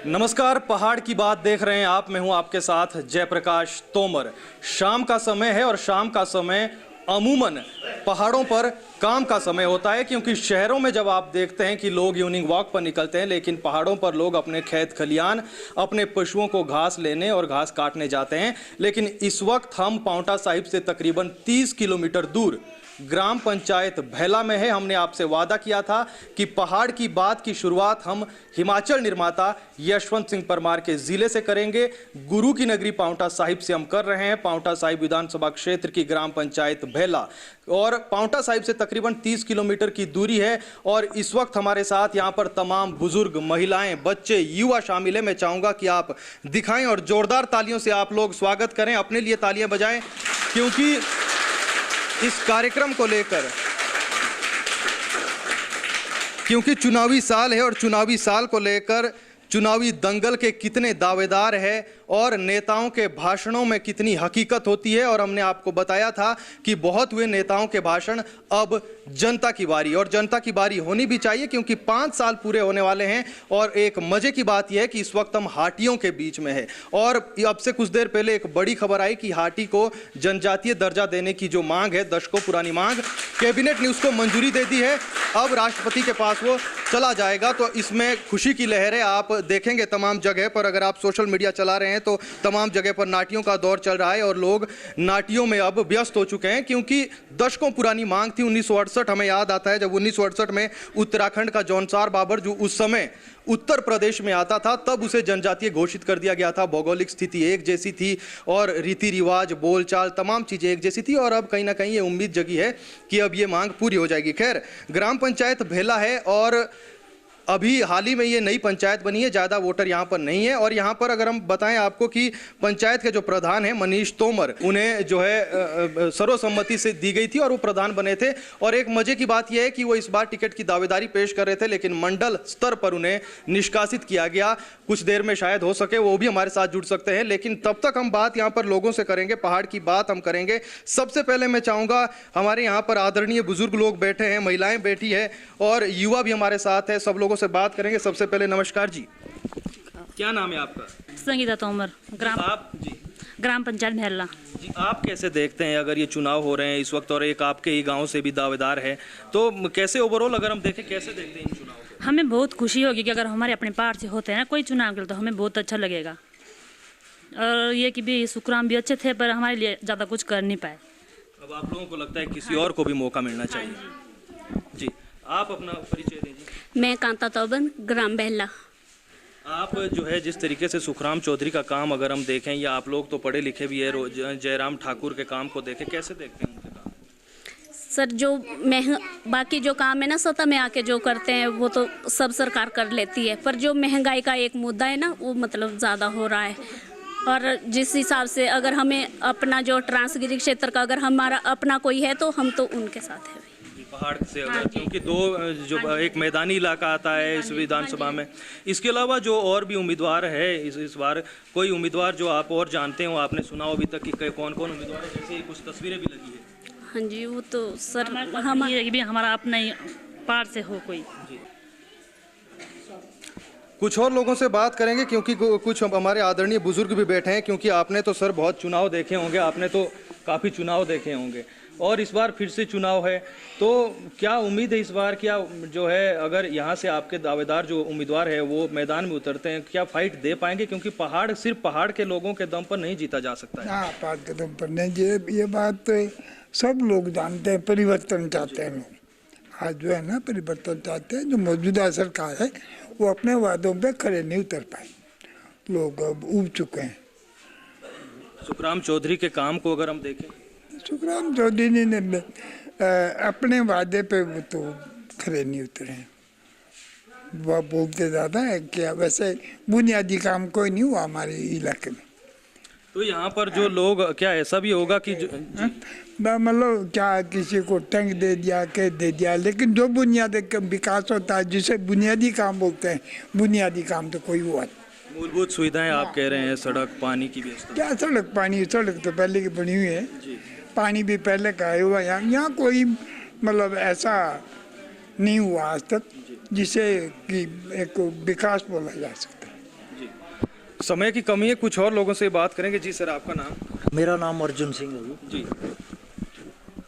नमस्कार, पहाड़ की बात देख रहे हैं आप। मैं हूं आपके साथ जयप्रकाश तोमर। शाम का समय है और शाम का समय अमूमन पहाड़ों पर काम का समय होता है, क्योंकि शहरों में जब आप देखते हैं कि लोग इवनिंग वॉक पर निकलते हैं, लेकिन पहाड़ों पर लोग अपने खेत खलियान, अपने पशुओं को घास लेने और घास काटने जाते हैं। लेकिन इस वक्त हम पांवटा साहिब से तकरीबन 30 किलोमीटर दूर ग्राम पंचायत भैला में है। हमने आपसे वादा किया था कि पहाड़ की बात की शुरुआत हम हिमाचल निर्माता यशवंत सिंह परमार के जिले से करेंगे। गुरु की नगरी पांवटा साहिब से हम कर रहे हैं। पांवटा साहिब विधानसभा क्षेत्र की ग्राम पंचायत भैला और पांवटा साहिब से तकरीबन 30 किलोमीटर की दूरी है। और इस वक्त हमारे साथ यहाँ पर तमाम बुजुर्ग, महिलाएं, बच्चे, युवा शामिल है। मैं चाहूंगा कि आप दिखाएं और जोरदार तालियों से आप लोग स्वागत करें, अपने लिए तालियां बजाएं, क्योंकि इस कार्यक्रम को लेकर, क्योंकि चुनावी साल है और चुनावी साल को लेकर चुनावी दंगल के कितने दावेदार हैं और नेताओं के भाषणों में कितनी हकीकत होती है। और हमने आपको बताया था कि बहुत हुए नेताओं के भाषण, अब जनता की बारी, और जनता की बारी होनी भी चाहिए, क्योंकि 5 साल पूरे होने वाले हैं। और एक मजे की बात यह है कि इस वक्त हम हाटियों के बीच में है। और अब से कुछ देर पहले एक बड़ी खबर आई कि हाटी को जनजातीय दर्जा देने की जो मांग है, दशकों पुरानी मांग, कैबिनेट ने उसको मंजूरी दे दी है। अब राष्ट्रपति के पास वो चला जाएगा। तो इसमें खुशी की लहर है। आप देखेंगे तमाम जगह पर, अगर आप सोशल मीडिया चला रहे हैं तो तमाम जगह पर नाटियों का दौर चल रहा है और लोग नाटियों में अब व्यस्त हो चुके हैं, क्योंकि दशकों पुरानी मांग थी। 1968 हमें याद आता है, जब 1968 में उत्तराखंड का जौनसार बाबर, जो उस समय उत्तर प्रदेश में आता था, तब उसे जनजातीय घोषित कर दिया गया था। भौगोलिक स्थिति एक जैसी थी और रीति रिवाज, बोलचाल, तमाम चीजें एक जैसी थी। और अब कहीं ना कहीं ये उम्मीद जगी है कि अब ये मांग पूरी हो जाएगी। खैर, ग्राम पंचायत भैला है और अभी हाल ही में ये नई पंचायत बनी है, ज़्यादा वोटर यहाँ पर नहीं है। और यहाँ पर अगर हम बताएं आपको कि पंचायत के जो प्रधान हैं मनीष तोमर, उन्हें जो है सर्वसम्मति से दी गई थी और वो प्रधान बने थे। और एक मजे की बात यह है कि वो इस बार टिकट की दावेदारी पेश कर रहे थे, लेकिन मंडल स्तर पर उन्हें निष्कासित किया गया। कुछ देर में शायद हो सके वो भी हमारे साथ जुड़ सकते हैं, लेकिन तब तक हम बात यहाँ पर लोगों से करेंगे, पहाड़ की बात हम करेंगे। सबसे पहले मैं चाहूँगा, हमारे यहाँ पर आदरणीय बुजुर्ग लोग बैठे हैं, महिलाएं बैठी है और युवा भी हमारे साथ है। सब लोगों से बात करेंगे। सबसे पहले नमस्कार जी, क्या नाम है आपका? संगीता तोमर, ग्राम पंचायत भैला जी। आप कैसे देखते हैं, अगर ये चुनाव हो रहे हैं इस वक्त और एक आपके ही गांव से भी दावेदार है, तो कैसे ओवरऑल अगर हम देखें, कैसे देखते हैं इन चुनाव को? हमें बहुत खुशी होगी कि अगर हमारे अपने पार्ट से होते हैं ना कोई चुनाव के, तो हमें बहुत अच्छा लगेगा। और ये कि भी सुखराम भी अच्छे थे, पर हमारे लिए ज़्यादा कुछ कर नहीं पाए। अब आप लोगों को लगता है किसी और को भी मौका मिलना चाहिए? जी, आप अपना परिचय दीजिए। मैं कांता तोबन, ग्राम बहला। आप जो है जिस तरीके से सुखराम चौधरी का काम अगर हम देखें, या आप लोग तो पढ़े लिखे भी है, जयराम ठाकुर के काम को देखें, कैसे देखते हैं उनके काम? सर, जो बाकी जो काम है ना सतह में आके जो करते हैं वो तो सब सरकार कर लेती है, पर जो महंगाई का एक मुद्दा है ना, वो मतलब ज़्यादा हो रहा है। और जिस हिसाब से अगर हमें अपना जो ट्रांसगिरी क्षेत्र का अगर हमारा अपना कोई है, तो हम तो उनके साथ है पहाड़ से अगर, क्योंकि दो जो एक मैदानी इलाका आता है इस विधानसभा में। इसके अलावा जो और भी उम्मीदवार है इस बार, कोई उम्मीदवार जो आप और जानते हो, आपने सुना अभी तक कि कौन कौन उम्मीदवार है? जैसे कुछ तस्वीरें भी लगी है। हाँ जी, वो तो सर हमारा अपना ही पार से हो कोई। कुछ और लोगों से बात करेंगे, क्योंकि कुछ हमारे आदरणीय बुजुर्ग भी बैठे हैं, क्योंकि आपने तो सर बहुत चुनाव देखे होंगे, आपने तो काफ़ी चुनाव देखे होंगे और इस बार फिर से चुनाव है। तो क्या उम्मीद है इस बार, क्या जो है अगर यहाँ से आपके दावेदार जो उम्मीदवार है वो मैदान में उतरते हैं, क्या फाइट दे पाएंगे? क्योंकि पहाड़ सिर्फ पहाड़ के लोगों के दम पर नहीं जीता जा सकता है। हाँ, पहाड़ के दम पर नहीं, ये बात तो सब लोग जानते हैं। परिवर्तन चाहते हैं लोग, आज जो है ना परिवर्तन चाहते हैं। जो मौजूदा सरकार है वो अपने वादों पे खड़े नहीं उतर पाए, लोग अब उब चुके हैं। सुखराम चौधरी के काम को अगर हम देखें, सुखराम चौधरी ने अपने वादे पे वो तो खड़े नहीं उतरे हैं। वह बोलते ज़्यादा है कि वैसे बुनियादी काम कोई नहीं हुआ हमारे इलाके में। तो यहाँ पर जो लोग, क्या ऐसा भी होगा कि मतलब क्या किसी को टंग दे दिया, कह दे दिया, लेकिन जो बुनियादी विकास होता है, जिसे बुनियादी काम बोलते हैं, बुनियादी काम तो कोई हुआ नहीं। मूलभूत सुविधाएं आप कह रहे हैं, सड़क, पानी की व्यवस्था? क्या सड़क, पानी? सड़क तो पहले की बनी हुई है, पानी भी पहले का आया हुआ। यहाँ कोई मतलब ऐसा नहीं हुआ आज तक जिसे कि एक विकास बोला जा सकता है। समय की कमी है, कुछ और लोगों से बात करेंगे। जी सर, आपका नाम? मेरा नाम अर्जुन सिंह है जी।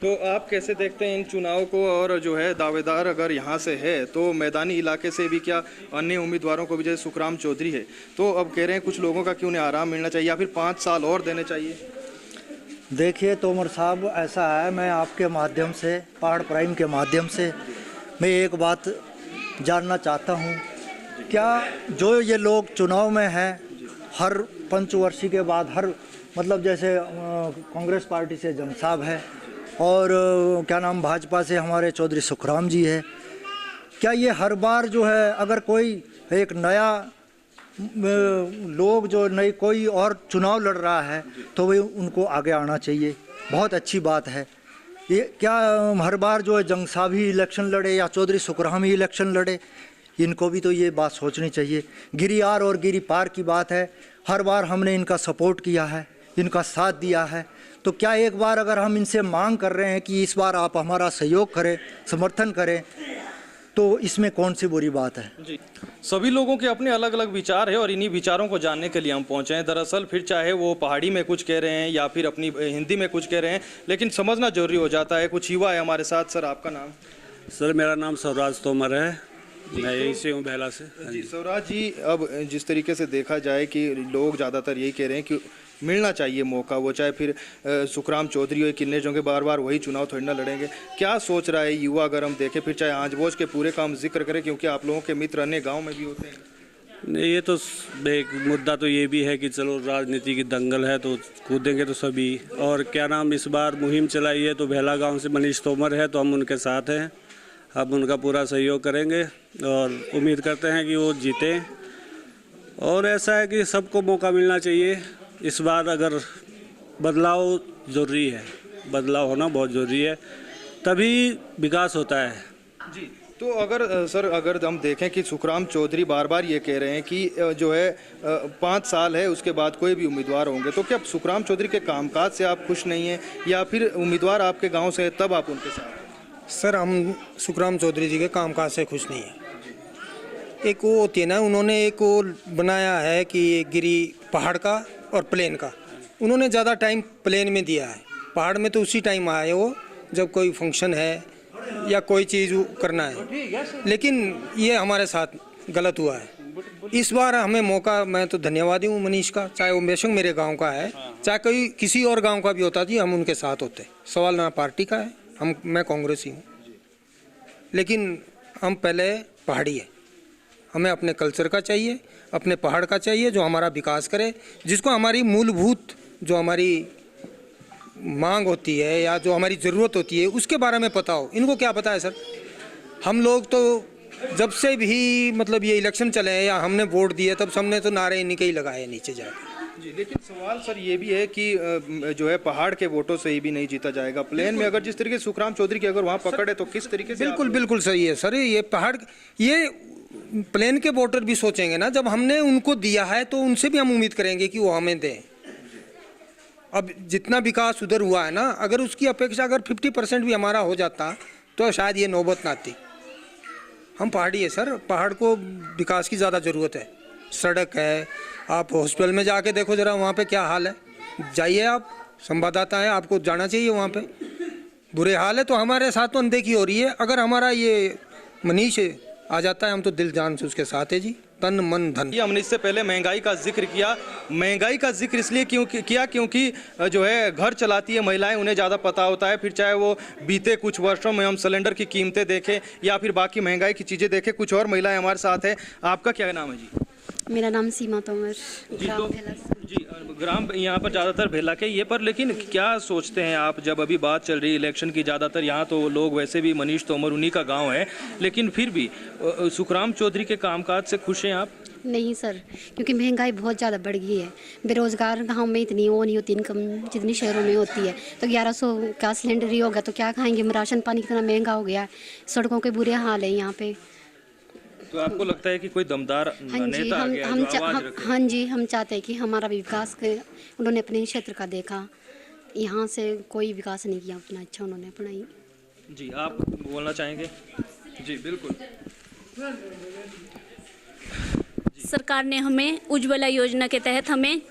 तो आप कैसे देखते हैं इन चुनाव को, और जो है दावेदार अगर यहाँ से है तो मैदानी इलाके से भी क्या अन्य उम्मीदवारों को भी, जैसे सुखराम चौधरी है, तो अब कह रहे हैं कुछ लोगों का कि उन्हें आराम मिलना चाहिए या फिर 5 साल और देने चाहिए? देखिए तोमर साहब, ऐसा है, मैं आपके माध्यम से, पहाड़ प्राइम के माध्यम से मैं एक बात जानना चाहता हूँ। क्या जो ये लोग चुनाव में हैं, हर पंचवर्षीय के बाद, हर मतलब जैसे कांग्रेस पार्टी से जन साहब है और क्या नाम भाजपा से हमारे चौधरी सुखराम जी है, क्या ये हर बार जो है अगर कोई एक नया लोग जो नई कोई और चुनाव लड़ रहा है तो वे उनको आगे आना चाहिए? बहुत अच्छी बात है। ये क्या हर बार जो है जंग साहब ही इलेक्शन लड़े या चौधरी सुखराम ही इलेक्शन लड़े? इनको भी तो ये बात सोचनी चाहिए। गिरी आर और गिरी पार की बात है। हर बार हमने इनका सपोर्ट किया है, इनका साथ दिया है, तो क्या एक बार अगर हम इनसे मांग कर रहे हैं कि इस बार आप हमारा सहयोग करें, समर्थन करें, तो इसमें कौन सी बुरी बात है? जी, सभी लोगों के अपने अलग अलग विचार है और इन्हीं विचारों को जानने के लिए हम पहुंचे हैं। दरअसल फिर चाहे वो पहाड़ी में कुछ कह रहे हैं या फिर अपनी हिंदी में कुछ कह रहे हैं, लेकिन समझना जरूरी हो जाता है। कुछ युवा है हमारे साथ। सर, आपका नाम? सर, मेरा नाम स्वराज तोमर है, मैं यहीं से हूँ, बेला से। जी स्वराज जी, अब जिस तरीके से देखा जाए कि लोग ज़्यादातर यही कह रहे हैं कि मिलना चाहिए मौका, वो चाहे फिर सुखराम चौधरी हो, किन्ने जो के बार बार वही चुनाव थोड़ी ना लड़ेंगे। क्या सोच रहा है युवा, अगर हम देखें, फिर चाहे आंच-बोझ के पूरे काम जिक्र करें, क्योंकि आप लोगों के मित्र अन्य गाँव में भी होते हैं? नहीं, ये तो एक मुद्दा तो ये भी है कि चलो राजनीति की दंगल है तो कूदेंगे तो सभी। और क्या नाम, इस बार मुहिम चलाई है तो बेला गाँव से मनीष तोमर है, तो हम उनके साथ हैं, हम उनका पूरा सहयोग करेंगे और उम्मीद करते हैं कि वो जीतें। और ऐसा है कि सबको मौका मिलना चाहिए। इस बार अगर बदलाव ज़रूरी है, बदलाव होना बहुत ज़रूरी है, तभी विकास होता है। जी, तो अगर सर, अगर हम देखें कि सुखराम चौधरी बार बार ये कह रहे हैं कि जो है 5 साल है, उसके बाद कोई भी उम्मीदवार होंगे, तो क्या सुखराम चौधरी के कामकाज से आप खुश नहीं हैं, या फिर उम्मीदवार आपके गांव से है तब आप उनके साथ? सर, हम सुखराम चौधरी जी के कामकाज से खुश नहीं हैं। एक वो होती है ना, उन्होंने एक वो बनाया है कि गिरी पहाड़ का और प्लेन का, उन्होंने ज़्यादा टाइम प्लेन में दिया है। पहाड़ में तो उसी टाइम आए वो जब कोई फंक्शन है या कोई चीज़ करना है, लेकिन ये हमारे साथ गलत हुआ है। इस बार हमें मौका, मैं तो धन्यवादी हूँ मनीष का, चाहे वो बेशक मेरे गांव का है, चाहे कोई किसी और गांव का भी होता जी, हम उनके साथ होते। सवाल ना पार्टी का है, मैं कांग्रेसी हूँ, लेकिन हम पहले पहाड़ी है, हमें अपने कल्चर का चाहिए, अपने पहाड़ का चाहिए, जो हमारा विकास करे, जिसको हमारी मूलभूत जो हमारी मांग होती है या जो हमारी ज़रूरत होती है उसके बारे में पता हो। इनको क्या पता है सर? हम लोग तो जब से भी मतलब ये इलेक्शन चले हैं या हमने वोट दिए, तब सबने तो नारे इन्हीं के ही लगाए नीचे जाकर। जी, लेकिन सवाल सर ये भी है कि जो है पहाड़ के वोटों से ही भी नहीं जीता जाएगा। प्लेन में अगर जिस तरीके से सुखराम चौधरी की अगर वहाँ पकड़ है, तो किस तरीके से? बिल्कुल बिल्कुल सही है सर। ये पहाड़, ये प्लेन के वोटर भी सोचेंगे ना, जब हमने उनको दिया है तो उनसे भी हम उम्मीद करेंगे कि वो हमें दें। अब जितना विकास उधर हुआ है ना, अगर उसकी अपेक्षा अगर 50% भी हमारा हो जाता तो शायद ये नौबत ना आती। हम पहाड़ी है सर, पहाड़ को विकास की ज़्यादा ज़रूरत है। सड़क है, आप हॉस्पिटल में जाके देखो ज़रा वहाँ पे क्या हाल है, जाइए आप, संवाददाता है, आपको जाना चाहिए वहाँ पे, बुरे हाल है। तो हमारे साथ तो अनदेखी हो रही है। अगर हमारा ये मनीष आ जाता है, हम तो दिल जान से उसके साथ है जी, तन मन धन। हमने इससे पहले महंगाई का जिक्र किया। महंगाई का जिक्र इसलिए क्योंकि जो है घर चलाती है महिलाएं, उन्हें ज़्यादा पता होता है। फिर चाहे वो बीते कुछ वर्षों में हम सिलेंडर की कीमतें देखें या फिर बाकी महंगाई की चीज़ें देखें। कुछ और महिलाएं हमारे साथ हैं। आपका क्या नाम है जी? मेरा नाम सीमा तोमर, ग्राम भेला से। जी, ग्राम यहाँ पर ज़्यादातर भेला के ये पर, लेकिन क्या सोचते हैं आप, जब अभी बात चल रही है इलेक्शन की, ज़्यादातर यहाँ तो लोग वैसे भी मनीष तोमर उन्हीं का गांव है, लेकिन फिर भी सुखराम चौधरी के कामकाज से खुश हैं आप? नहीं सर, क्योंकि महंगाई बहुत ज़्यादा बढ़ गई है। बेरोज़गार गांव में इतनी वो नहीं होती इनकम जितनी शहरों में होती है। तो 1100 का सिलेंडर ही होगा तो क्या खाएंगे? राशन पानी कितना महंगा हो गया है, सड़कों के बुरे हाल है यहाँ पे। तो आपको लगता है कि कोई दमदार नेता आ गया जो आवाज रखे? हाँ जी, हम चाहते हैं कि हमारा भी विकास उन्होंने अपने क्षेत्र का देखा, यहाँ से कोई विकास नहीं किया उतना अच्छा उन्होंने अपनाई। जी, आप बोलना चाहेंगे? जी बिल्कुल। सरकार ने हमें उज्ज्वला योजना के तहत हमें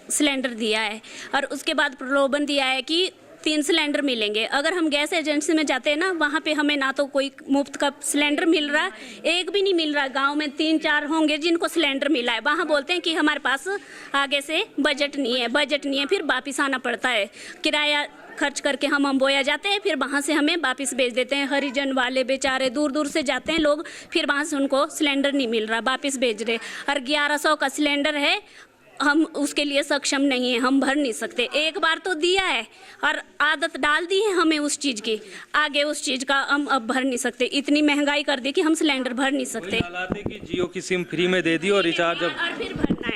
सिलेंडर दिया है और उसके बाद प्रलोभन दिया है कि 3 सिलेंडर मिलेंगे। अगर हम गैस एजेंसी में जाते हैं ना, वहाँ पे हमें ना तो कोई मुफ्त का सिलेंडर मिल रहा है, एक भी नहीं मिल रहा। गांव में 3-4 होंगे जिनको सिलेंडर मिला है, वहाँ बोलते हैं कि हमारे पास आगे से बजट नहीं है, फिर वापिस आना पड़ता है। किराया खर्च करके हम अम्बोया जाते हैं, फिर वहाँ से हमें वापस भेज देते हैं। हरिजन वाले बेचारे दूर दूर से जाते हैं लोग, फिर वहाँ से उनको सिलेंडर नहीं मिल रहा, वापस भेज रहे। और 1100 का सिलेंडर है, हम उसके लिए सक्षम नहीं है, हम भर नहीं सकते। एक बार तो दिया है और आदत डाल दी है हमें उस चीज़ की, आगे उस चीज़ का हम अब भर नहीं सकते। इतनी महंगाई कर दी कि हम सिलेंडर भर नहीं सकते। हालात है कि जियो की सिम फ्री में दे दी और रिचार्ज अब और फिर भरना है।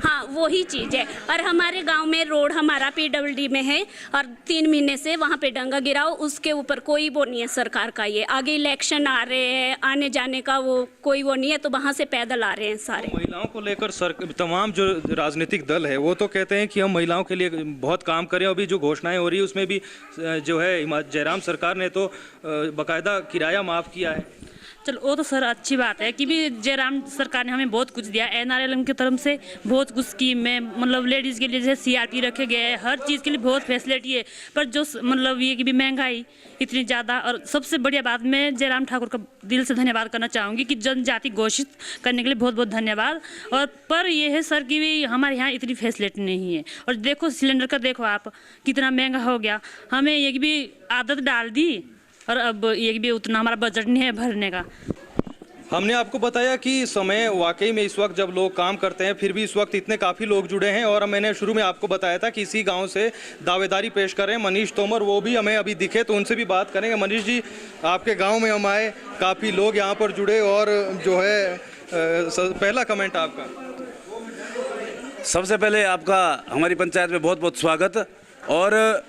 हाँ, वही चीज़ है। और हमारे गांव में रोड हमारा PWD में है और 3 महीने से वहाँ पे डंगा गिराओ, उसके ऊपर कोई वो नहीं है सरकार का। ये आगे इलेक्शन आ रहे हैं, आने जाने का वो कोई वो नहीं है, तो वहाँ से पैदल आ रहे हैं सारे। महिलाओं को लेकर तमाम जो राजनीतिक दल है वो तो कहते हैं कि हम महिलाओं के लिए बहुत काम करें। अभी जो घोषणाएं हो रही है उसमें भी जो है जयराम सरकार ने तो बाकायदा किराया माफ़ किया है। चलो वो तो सर अच्छी बात है कि भी जयराम सरकार ने हमें बहुत कुछ दिया। NRLM की तरफ से बहुत कुछ स्कीम में, मतलब लेडीज़ के लिए जैसे CRP रखे गए हैं, हर चीज़ के लिए बहुत फैसिलिटी है। पर जो मतलब ये कि भी महंगाई इतनी ज़्यादा, और सबसे बढ़िया बात मैं जयराम ठाकुर का दिल से धन्यवाद करना चाहूँगी कि जनजाति घोषित करने के लिए बहुत बहुत धन्यवाद। और पर ये है सर कि भी हमारे यहाँ इतनी फैसिलिटी नहीं है। और देखो सिलेंडर का देखो आप कितना महंगा हो गया, हमें ये भी आदत डाल दी और अब ये भी उतना हमारा बजट नहीं है भरने का। हमने आपको बताया कि समय वाकई में इस वक्त जब लोग काम करते हैं, फिर भी इस वक्त इतने काफ़ी लोग जुड़े हैं। और मैंने शुरू में आपको बताया था कि इसी गांव से दावेदारी पेश कर रहे हैं मनीष तोमर, वो भी हमें अभी दिखे तो उनसे भी बात करेंगे। मनीष जी, आपके गांव में हम आए, काफ़ी लोग यहाँ पर जुड़े और जो है पहला कमेंट आपका। सबसे पहले आपका हमारी पंचायत में बहुत बहुत स्वागत। और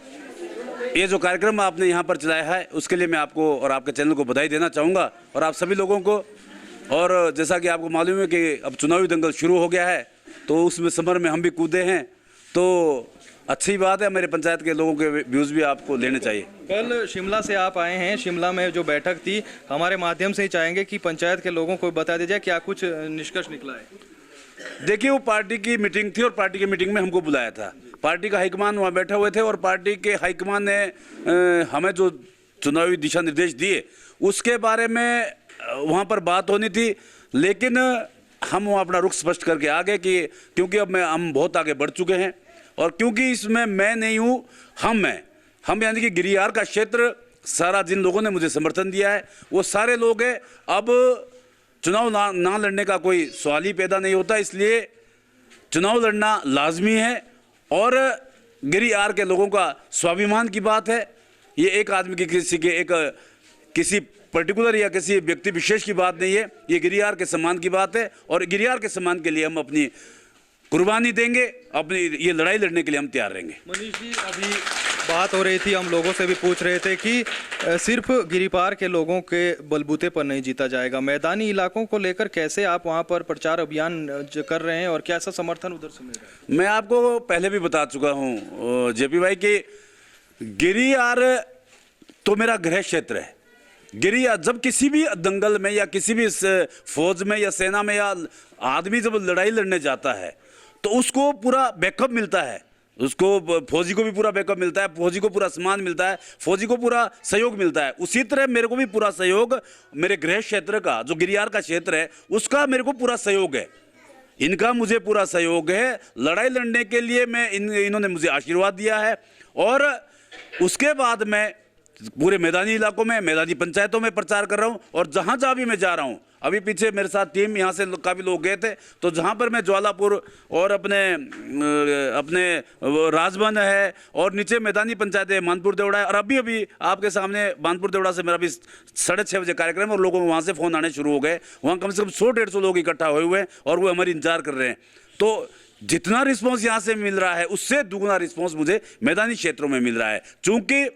ये जो कार्यक्रम आपने यहाँ पर चलाया है उसके लिए मैं आपको और आपके चैनल को बधाई देना चाहूँगा, और आप सभी लोगों को। और जैसा कि आपको मालूम है कि अब चुनावी दंगल शुरू हो गया है, तो उसमें समर में हम भी कूदे हैं, तो अच्छी बात है। मेरे पंचायत के लोगों के व्यूज़ भी आपको लेने चाहिए। कल शिमला से आप आए हैं, शिमला में जो बैठक थी, हमारे माध्यम से ही चाहेंगे कि पंचायत के लोगों को बता दिया जाए क्या कुछ निष्कर्ष निकला है। देखिए, वो पार्टी की मीटिंग थी और पार्टी की मीटिंग में हमको बुलाया था। पार्टी का हाईकमान वहाँ बैठे हुए थे और पार्टी के हाईकमान ने हमें जो चुनावी दिशा निर्देश दिए उसके बारे में वहाँ पर बात होनी थी। लेकिन हम वहाँ अपना रुख स्पष्ट करके आ गए कि क्योंकि अब हम बहुत आगे बढ़ चुके हैं, और क्योंकि इसमें मैं नहीं हूँ, हम यानी कि गिरियार का क्षेत्र सारा जिन लोगों ने मुझे समर्थन दिया है वो सारे लोग हैं। अब चुनाव ना लड़ने का कोई सवाल ही पैदा नहीं होता, इसलिए चुनाव लड़ना लाजमी है। और गिरियार के लोगों का स्वाभिमान की बात है, ये एक आदमी की किसी पर्टिकुलर या किसी व्यक्ति विशेष की बात नहीं है, ये गिरियार के सम्मान की बात है। और गिरियार के सम्मान के लिए हम अपनी कुर्बानी देंगे, अपनी ये लड़ाई लड़ने के लिए हम तैयार रहेंगे। मनीष जी, अभी बात हो रही थी, हम लोगों से भी पूछ रहे थे कि सिर्फ गिरिपार के लोगों के बलबूते पर नहीं जीता जाएगा। मैदानी इलाकों को लेकर कैसे आप वहां पर प्रचार अभियान कर रहे हैं और कैसा समर्थन उधर से मिल रहा है? मैं आपको पहले भी बता चुका हूँ जेपी भाई कि गिरियार तो मेरा गृह क्षेत्र है। गिरियार जब किसी भी दंगल में या किसी भी फौज में या सेना में या आदमी जब लड़ाई लड़ने जाता है तो उसको पूरा बैकअप मिलता है, उसको फौजी को भी पूरा बैकअप मिलता है, फौजी को पूरा सम्मान मिलता है, फौजी को पूरा सहयोग मिलता है। उसी तरह मेरे को भी पूरा सहयोग मेरे गृह क्षेत्र का जो गिरियार का क्षेत्र है उसका मेरे को पूरा सहयोग है, इनका मुझे पूरा सहयोग है। लड़ाई लड़ने के लिए इन्होंने मुझे आशीर्वाद दिया है। और उसके बाद मैं पूरे मैदानी इलाकों में, मैदानी पंचायतों में प्रचार कर रहा हूँ। और जहाँ जहाँ भी मैं जा रहा हूँ, अभी पीछे मेरे साथ टीम यहाँ से काफ़ी लोग गए थे, तो जहाँ पर मैं ज्वालापुर और अपने राजबन है और नीचे मैदानी पंचायत है मानपुर देवड़ा है, और अभी आपके सामने मानपुर देवड़ा से मेरा भी 6:30 बजे कार्यक्रम है और लोगों को वहाँ से फ़ोन आने शुरू हो गए। वहाँ कम से कम 100-150 लोग इकट्ठा हुए हुए हैं और वो हमारी इंतजार कर रहे हैं। तो जितना रिस्पॉन्स यहाँ से मिल रहा है उससे दुगुना रिस्पॉन्स मुझे मैदानी क्षेत्रों में मिल रहा है। चूँकि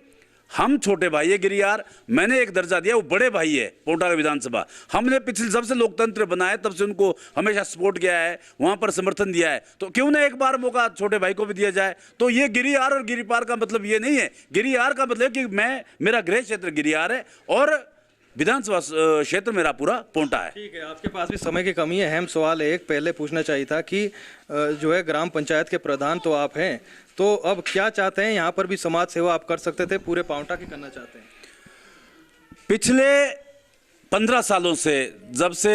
हम छोटे भाई है गिरियार, मैंने एक दर्जा दिया, वो बड़े भाई है पोटाला विधानसभा। हमने पिछले जब से लोकतंत्र बना है तब से उनको हमेशा सपोर्ट किया है, वहाँ पर समर्थन दिया है, तो क्यों ना एक बार मौका छोटे भाई को भी दिया जाए। तो ये गिरियार और गिरिपार का मतलब ये नहीं है, गिरियार का मतलब कि मेरा गृह क्षेत्र गिरियार है और विधानसभा क्षेत्र मेरा पूरा पोंटा है। ठीक है, आपके पास भी समय की कमी है। अहम सवाल एक पहले पूछना चाहिए था कि जो है ग्राम पंचायत के प्रधान तो आप हैं, तो अब क्या चाहते हैं? यहाँ पर भी समाज सेवा आप कर सकते थे, पूरे पांवटा की करना चाहते हैं? पिछले 15 सालों से जब से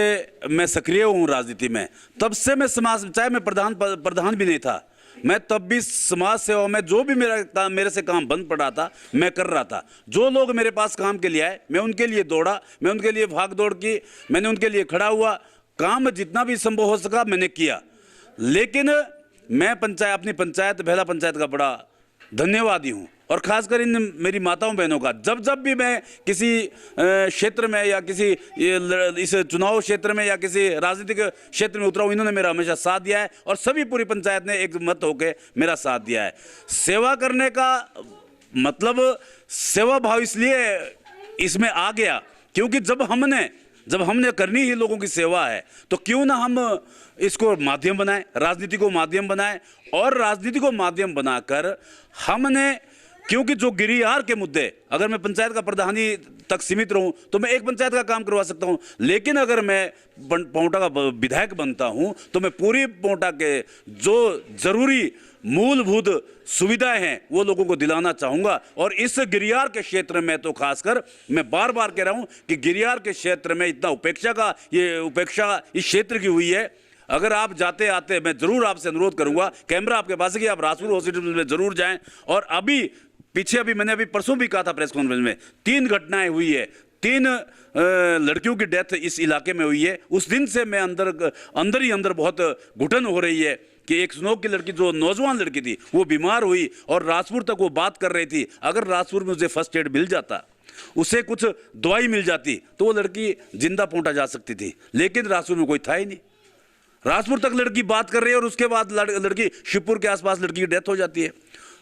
मैं सक्रिय हूँ राजनीति में, तब से मैं समाज, चाहे मैं प्रधान भी नहीं था, मैं तब भी समाज सेवा में जो भी मेरे से काम बंद पड़ा था मैं कर रहा था। जो लोग मेरे पास काम के लिए आए मैं उनके लिए दौड़ा, मैं उनके लिए भाग दौड़ की, मैंने उनके लिए खड़ा हुआ, काम जितना भी संभव हो सका मैंने किया। लेकिन मैं अपनी पंचायत बेहला पंचायत का बड़ा धन्यवादी हूँ, और खासकर इन मेरी माताओं बहनों का। जब भी मैं किसी क्षेत्र में या किसी इस चुनाव क्षेत्र में या किसी राजनीतिक क्षेत्र में उतरा हूँ, इन्होंने मेरा हमेशा साथ दिया है, और सभी पूरी पंचायत ने एक मत होकर मेरा साथ दिया है। सेवा करने का मतलब सेवा भाव इसलिए इसमें आ गया क्योंकि जब हमने करनी ही लोगों की सेवा है, तो क्यों ना हम इसको माध्यम बनाएं, राजनीति को माध्यम बनाएं, और राजनीति को माध्यम बनाकर हमने, क्योंकि जो गिरियार के मुद्दे, अगर मैं पंचायत का प्रधानी तक सीमित रहूं तो मैं एक पंचायत का काम करवा सकता हूं, लेकिन अगर मैं पांवटा का विधायक बनता हूं तो मैं पूरी पांवटा के जो जरूरी मूलभूत सुविधाएं हैं वो लोगों को दिलाना चाहूंगा। और इस गिरियार के क्षेत्र में तो खासकर मैं बार बार कह रहा हूं कि गिरियार के क्षेत्र में इतना उपेक्षा इस क्षेत्र की हुई है। अगर आप जाते आते, मैं जरूर आपसे अनुरोध करूंगा, कैमरा आपके पास है कि आप राजपुर हॉस्पिटल में जरूर जाएं। और मैंने अभी परसों भी कहा था प्रेस कॉन्फ्रेंस में, 3 घटनाएं हुई है, 3 लड़कियों की डेथ इस इलाके में हुई है। उस दिन से मैं अंदर ही अंदर बहुत घुटन हो रही है कि एक स्नोक की लड़की, जो नौजवान लड़की थी, वो बीमार हुई और राजपुर तक वो बात कर रही थी। अगर राजपुर में उसे फर्स्ट एड मिल जाता, उसे कुछ दवाई मिल जाती, तो वो लड़की जिंदा पांवटा जा सकती थी, लेकिन राजपुर में कोई था ही नहीं। राजपुर तक लड़की बात कर रही है और उसके बाद लड़की शिवपुर के आसपास लड़की की डेथ हो जाती है।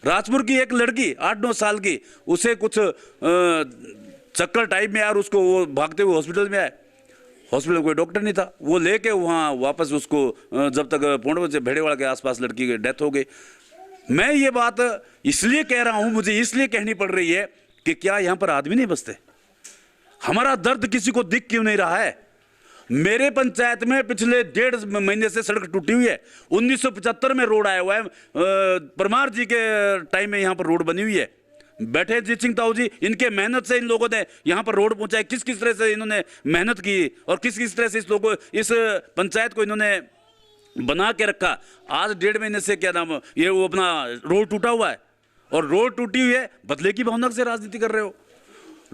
राजपुर की एक लड़की 8-9 साल की, उसे कुछ चक्कर टाइप में, यार उसको वो भागते हुए हॉस्पिटल में आए, हॉस्पिटल में कोई डॉक्टर नहीं था, वो लेके वहाँ वापस उसको जब तक पौंडवा से भेड़ेवाड़ा के आसपास लड़की की डेथ हो गई। मैं ये बात इसलिए कह रहा हूँ, मुझे इसलिए कहनी पड़ रही है कि क्या यहाँ पर आदमी नहीं बसते? हमारा दर्द किसी को दिख क्यों नहीं रहा है? मेरे पंचायत में पिछले 1.5 महीने से सड़क टूटी हुई है। 1975 में रोड आया हुआ है, परमार जी के टाइम में यहाँ पर रोड बनी हुई है। बैठे जीत सिंह ताऊ जी, इनके मेहनत से इन लोगों ने यहाँ पर रोड पहुंचाई। किस किस तरह से इन्होंने मेहनत की और किस किस तरह से इस पंचायत को इन्होंने बना के रखा। आज 1.5 महीने से क्या नाम, ये वो अपना रोड टूटा हुआ है, और रोड टूटी हुई है, बदले की भावना से राजनीति कर रहे हो।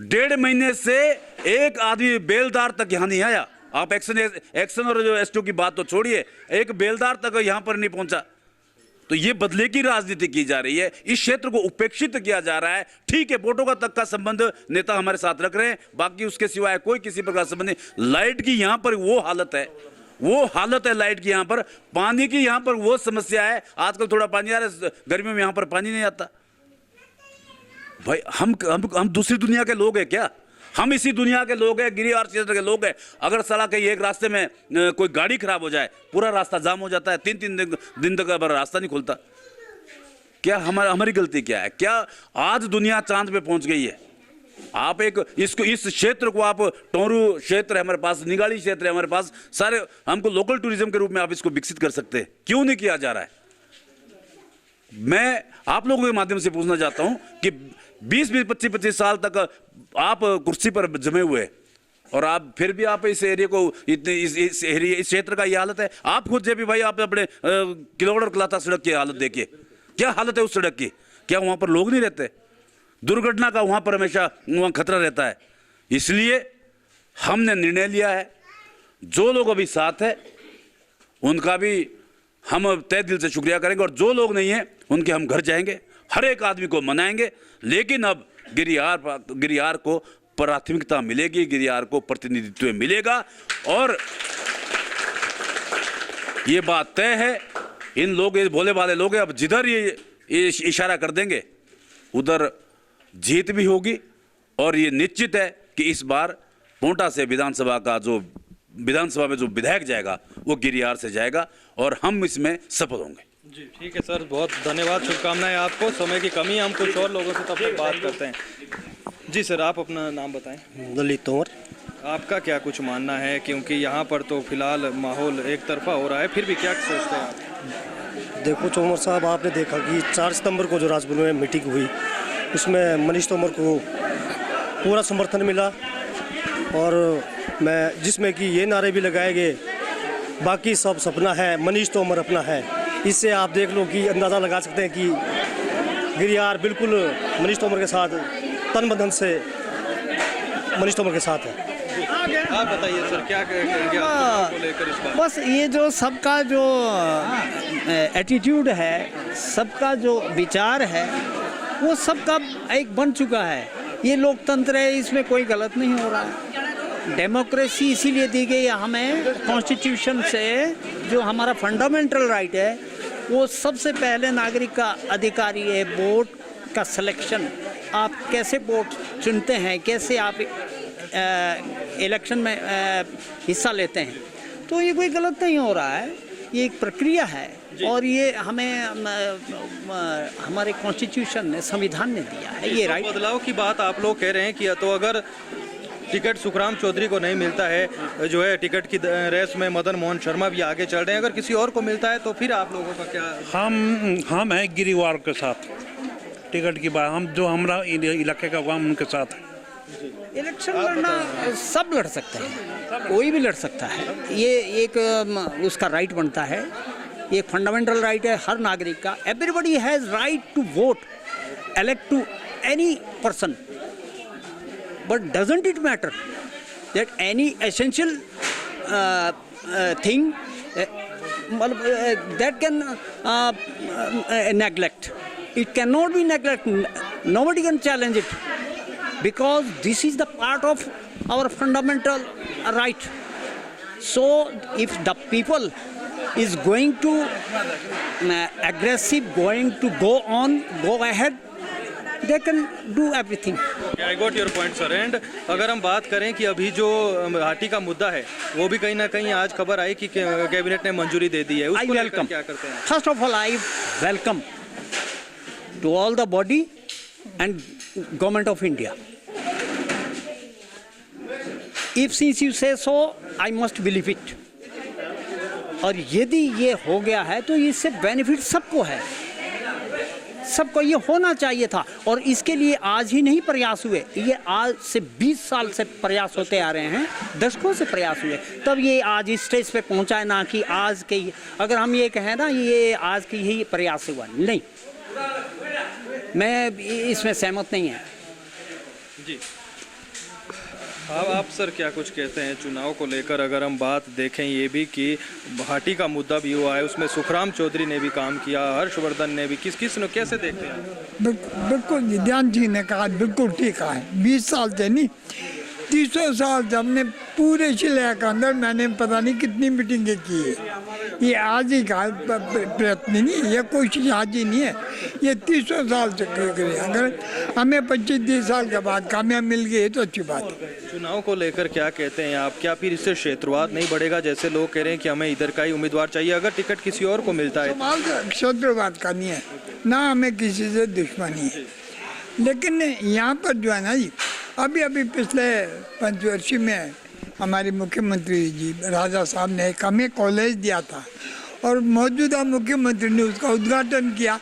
1.5 महीने से एक आदमी बेलदार तक यहाँ नहीं आया। आप एक्शन और जो एसटीओ की बात तो छोड़िए, एक बेलदार तक यहाँ पर नहीं पहुंचा। तो ये बदले की राजनीति की जा रही है, इस क्षेत्र को उपेक्षित किया जा रहा है। ठीक है, वोटों का तक का संबंध नेता हमारे साथ रख रहे हैं, बाकी उसके सिवाय कोई किसी प्रकार संबंध नहीं। लाइट की यहाँ पर वो हालत है लाइट की, यहाँ पर पानी की यहाँ पर वो समस्या है। आजकल थोड़ा पानी आ रहा है, गर्मियों में यहाँ पर पानी नहीं आता। भाई हम दूसरी दुनिया के लोग हैं क्या? हम इसी दुनिया के लोग हैं, गिरियार क्षेत्र के लोग हैं। अगर साला कहीं एक रास्ते में कोई गाड़ी खराब हो जाए, पूरा रास्ता जाम हो जाता है, 3-3 दिन तक रास्ता नहीं खुलता। क्या हमारी गलती क्या है? क्या आज दुनिया चांद पे पहुंच गई है? आप इस क्षेत्र को, आप टोरू क्षेत्र है हमारे पास, निगाड़ी क्षेत्र है हमारे पास, सारे हमको लोकल टूरिज्म के रूप में आप इसको विकसित कर सकते हैं, क्यों नहीं किया जा रहा है? मैं आप लोगों के माध्यम से पूछना चाहता हूं कि 20-25 साल तक आप कुर्सी पर जमे हुए, और आप फिर भी आप इस एरिया को इस क्षेत्र का ये हालत है। आप खुद जेपी भाई, आप अपने किलोड़ और कलाता सड़क की हालत देखिए, क्या हालत है उस सड़क की। क्या वहां पर लोग नहीं रहते? दुर्घटना का वहां पर हमेशा वहां खतरा रहता है। इसलिए हमने निर्णय लिया है, जो लोग अभी साथ है उनका भी हम तय दिल से शुक्रिया करेंगे, और जो लोग नहीं है उनके हम घर जाएंगे, हर एक आदमी को मनाएंगे। लेकिन अब गिरियार को प्राथमिकता मिलेगी, गिरियार को प्रतिनिधित्व मिलेगा, और ये बात तय है। इन लोग, ये भोले भाले लोग हैं, अब जिधर ये इशारा कर देंगे उधर जीत भी होगी। और ये निश्चित है कि इस बार पोंटा से विधानसभा में जो विधायक जाएगा वो गिरियार से जाएगा, और हम इसमें सफल होंगे। जी ठीक है सर, बहुत धन्यवाद, शुभकामनाएं आपको। समय की कमी है, हम कुछ और लोगों से तब तक बात करते हैं। जी सर, आप अपना नाम बताएं। ललित तोमर। आपका क्या कुछ मानना है, क्योंकि यहाँ पर तो फिलहाल माहौल एक तरफा हो रहा है, फिर भी क्या सोचते हैं आप? देखो तोमर साहब, आपने देखा कि 4 सितंबर को जो राजभवन में मीटिंग हुई उसमें मनीष तोमर को पूरा समर्थन मिला, और मैं जिसमें कि ये नारे भी लगाए गए, बाकी सब सपना है, मनीष तोमर अपना है। इससे आप देख लो कि अंदाज़ा लगा सकते हैं कि गिरियार बिल्कुल मनीष तोमर के साथ तन बदन से मनीष तोमर के साथ है। आप बताइए सर, क्या कहेंगे आप को लेकर इस बात? बस ये जो सबका जो एटीट्यूड है, सबका जो विचार है, वो सबका एक बन चुका है। ये लोकतंत्र है, इसमें कोई गलत नहीं हो रहा है। डेमोक्रेसी इसीलिए दी गई है हमें कॉन्स्टिट्यूशन से, जो हमारा फंडामेंटल राइट है, वो सबसे पहले नागरिक का अधिकारी है वोट का सिलेक्शन। आप कैसे वोट चुनते हैं, कैसे आप इलेक्शन में हिस्सा लेते हैं, तो ये कोई गलत नहीं हो रहा है। ये एक प्रक्रिया है और ये हमें हमारे कॉन्स्टिट्यूशन ने, संविधान ने दिया है ये राइट। बदलाव की बात आप लोग कह रहे हैं कि तो अगर टिकट सुखराम चौधरी को नहीं मिलता है, जो है टिकट की रेस में मदन मोहन शर्मा भी आगे चल रहे हैं, अगर किसी और को मिलता है तो फिर आप लोगों का क्या? हम हैं गिरिवार के साथ टिकट की बात, हम जो हमारा इलाके का काम उनके साथ है। इलेक्शन लड़ना सब लड़ सकते हैं, कोई भी लड़ सकता है, ये एक उसका राइट बनता है, ये फंडामेंटल राइट है हर नागरिक का। Everybody has right to vote, elect to any person, but doesn't it matter that any essential thing that can neglect, it cannot be neglected, nobody can challenge it, because this is the part of our fundamental right. So if the people is going to aggressive, going to go on, go ahead, they can do everything. I got your point, sir. And अगर हम बात करें कि अभी जो घाटी का मुद्दा है, वो भी कहीं ना कहीं आज खबर आई कि कैबिनेट ने मंजूरी दे दी है, उसको लेकर क्या करते हैं? First of all, I welcome to all the body and government of India. If since you say so, I must believe it. और यदि ये हो गया है तो इससे बेनिफिट सबको है, सबको ये होना चाहिए था। और इसके लिए आज ही नहीं प्रयास हुए, ये आज से 20 साल से प्रयास होते आ रहे हैं, दशकों से प्रयास हुए, तब ये आज इस स्टेज पे पहुंचा है। ना कि आज के, अगर हम ये कहें ना ये आज की ही प्रयास हुआ, नहीं, मैं इसमें सहमत नहीं है जी। आप सर क्या कुछ कहते हैं चुनाव को लेकर? अगर हम बात देखें ये भी कि घाटी का मुद्दा भी हुआ है, उसमें सुखराम चौधरी ने भी काम किया, हर्षवर्धन ने भी, किस ने कैसे देखते हैं? बिल्कुल ध्यान जी ने कहा, बिल्कुल ठीक है। 20 साल से नहीं, 300 साल से हमने पूरे जिले के अंदर मैंने पता नहीं कितनी मीटिंगें की है। ये आज ही का प्रयत्न नहीं है, ये कोशिश आज ही नहीं है, ये 300 साल से कर रहे हैं। अगर हमें 25-30 साल के बाद कामयाब मिल गई तो अच्छी बात है। चुनाव को लेकर क्या कहते हैं आप? क्या फिर इससे क्षेत्रवाद नहीं बढ़ेगा? जैसे लोग कह रहे हैं कि हमें इधर का ही उम्मीदवार चाहिए, अगर टिकट किसी और को मिलता है। सवाल क्षेत्रवाद का नहीं है ना, हमें किसी से दुश्मनी है, लेकिन यहाँ पर जो है ना जी, अभी पिछले पंचवर्षीय में हमारे मुख्यमंत्री जी राजा साहब ने एक हमें कॉलेज दिया था और मौजूदा मुख्यमंत्री ने उसका उद्घाटन किया,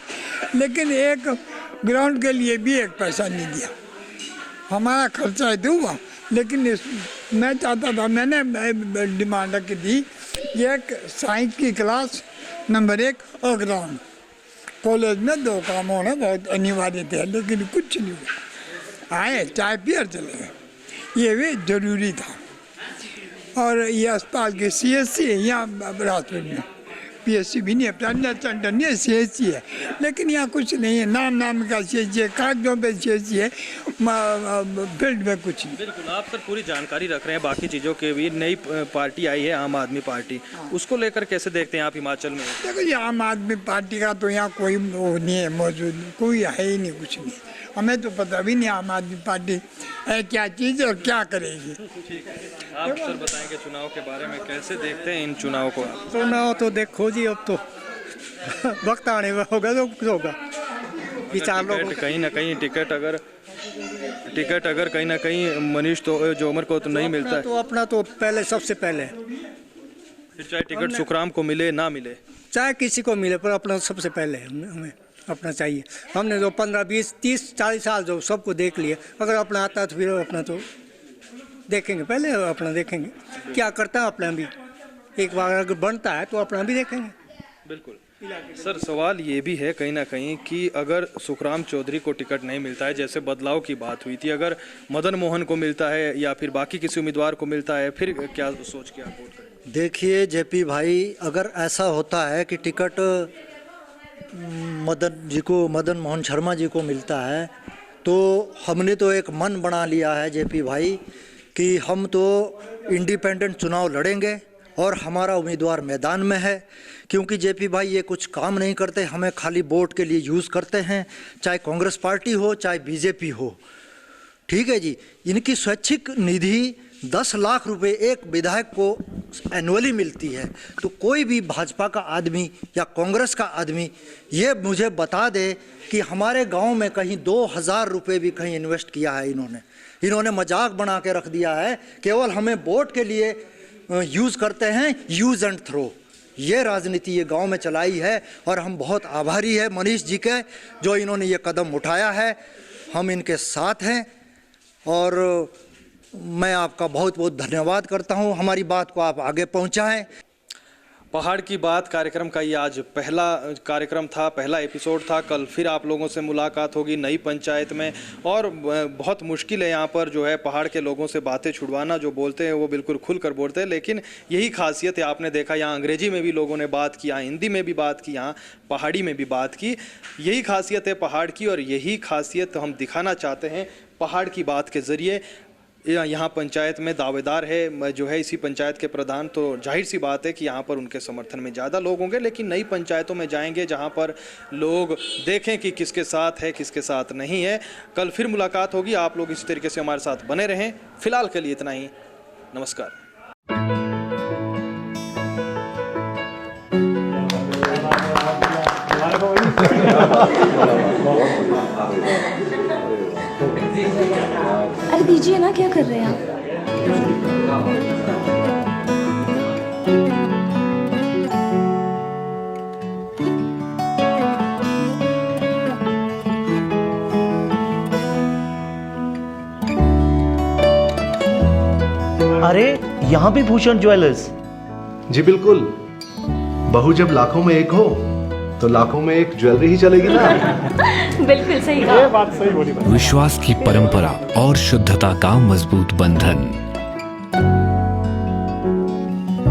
लेकिन एक ग्राउंड के लिए भी एक पैसा नहीं दिया। हमारा खर्चा है तो हुआ, लेकिन मैं चाहता था, मैंने डिमांड रखी थी, एक साइंस की क्लास नंबर 1 और ग्राउंड। कॉलेज में 2 काम होना बहुत अनिवार्य थे, लेकिन कुछ नहीं हुआ। आए चाय पियर चले गए, ये भी जरूरी था। और ये अस्पताल के CSC है यहाँ राजपुर में, PSC भी नहीं है, प्लानिंग सेंटर नहीं है, CSC है, लेकिन यहाँ कुछ नहीं है। नाम का CSC है, कागजों पे CSC है, फील्ड में कुछ नहीं। बिल्कुल, आप सर पूरी जानकारी रख रहे हैं। बाकी चीज़ों के भी नई पार्टी आई है, आम आदमी पार्टी, उसको लेकर कैसे देखते हैं आप हिमाचल में? देखो ये आम आदमी पार्टी का तो यहाँ कोई वो नहीं है, मौजूद कोई है ही नहीं, कुछ नहीं। हमें तो पता भी नहीं आम आदमी पार्टी है क्या चीज़ और क्या करेगी। आप सर बताएंगे चुनाव के बारे में, कैसे देखते हैं इन चुनाव को आप? चुनाव तो देखो जी, अब तो वक्त आने में होगा तो कुछ होगा। विचार लोग कहीं ना कहीं टिकट अगर टिकट अगर कहीं ना कहीं मनीष तोमर को तो नहीं मिलता है, तो अपना तो पहले सबसे पहले, फिर चाहे टिकट सुखराम को मिले ना मिले, चाहे किसी को मिले, पर अपना सबसे पहले हमें अपना चाहिए। हमने जो 15, 20, 30, 40 साल जो सबको देख लिया, अगर अपना आता है तो फिर अपना तो देखेंगे, पहले अपना देखेंगे क्या करता है अपना भी। एक बार अगर बनता है तो अपना भी देखेंगे। बिल्कुल सर, सवाल ये भी है कहीं ना कहीं कि अगर सुखराम चौधरी को टिकट नहीं मिलता है, जैसे बदलाव की बात हुई थी, अगर मदन मोहन को मिलता है या फिर बाकी किसी उम्मीदवार को मिलता है, फिर क्या सोच के आप वोट करें? देखिए जेपी भाई, अगर ऐसा होता है कि टिकट मदन मोहन शर्मा जी को मिलता है, तो हमने तो एक मन बना लिया है जेपी भाई कि हम तो इंडिपेंडेंट चुनाव लड़ेंगे और हमारा उम्मीदवार मैदान में है। क्योंकि जेपी भाई ये कुछ काम नहीं करते, हमें खाली वोट के लिए यूज़ करते हैं, चाहे कांग्रेस पार्टी हो चाहे बीजेपी हो। ठीक है जी, इनकी स्वैच्छिक निधि 10 लाख रुपए एक विधायक को एनुअली मिलती है। तो कोई भी भाजपा का आदमी या कांग्रेस का आदमी ये मुझे बता दे कि हमारे गांव में कहीं 2000 रुपये भी कहीं इन्वेस्ट किया है इन्होंने मजाक बना के रख दिया है, केवल हमें वोट के लिए यूज़ करते हैं, यूज़ एंड थ्रो। ये राजनीति ये गांव में चलाई है और हम बहुत आभारी है मनीष जी के, जो इन्होंने ये कदम उठाया है। हम इनके साथ हैं और मैं आपका बहुत बहुत धन्यवाद करता हूं, हमारी बात को आप आगे पहुंचाएं। पहाड़ की बात कार्यक्रम का ये आज पहला कार्यक्रम था, पहला एपिसोड था। कल फिर आप लोगों से मुलाकात होगी नई पंचायत में, और बहुत मुश्किल है यहाँ पर जो है पहाड़ के लोगों से बातें छुड़वाना। जो बोलते हैं वो बिल्कुल खुल कर बोलते हैं, लेकिन यही खासियत है। आपने देखा यहाँ अंग्रेजी में भी लोगों ने बात की, यहाँ हिंदी में भी बात की, यहाँ पहाड़ी में भी बात की। यही खासियत है पहाड़ की, और यही खासियत हम दिखाना चाहते हैं पहाड़ की बात के ज़रिए। यहाँ पंचायत में दावेदार है जो है इसी पंचायत के प्रधान, तो जाहिर सी बात है कि यहाँ पर उनके समर्थन में ज़्यादा लोग होंगे। लेकिन नई पंचायतों में जाएंगे जहाँ पर लोग देखें कि किसके साथ है किसके साथ नहीं है। कल फिर मुलाकात होगी, आप लोग इसी तरीके से हमारे साथ बने रहें। फिलहाल के लिए इतना ही, नमस्कार। अरे दीजिए ना, क्या कर रहे हैं आप? अरे यहाँ भी भूषण ज्वेलर्स। जी बिल्कुल, बहू जब लाखों में एक हो तो लाखों में एक ज्वेलरी ही चलेगी ना। बिल्कुल सही कहा। ये बात सही बोली। विश्वास की परंपरा और शुद्धता का मजबूत बंधन,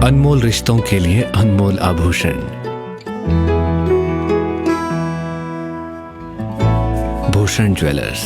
अनमोल रिश्तों के लिए अनमोल आभूषण। भूषण ज्वेलर्स।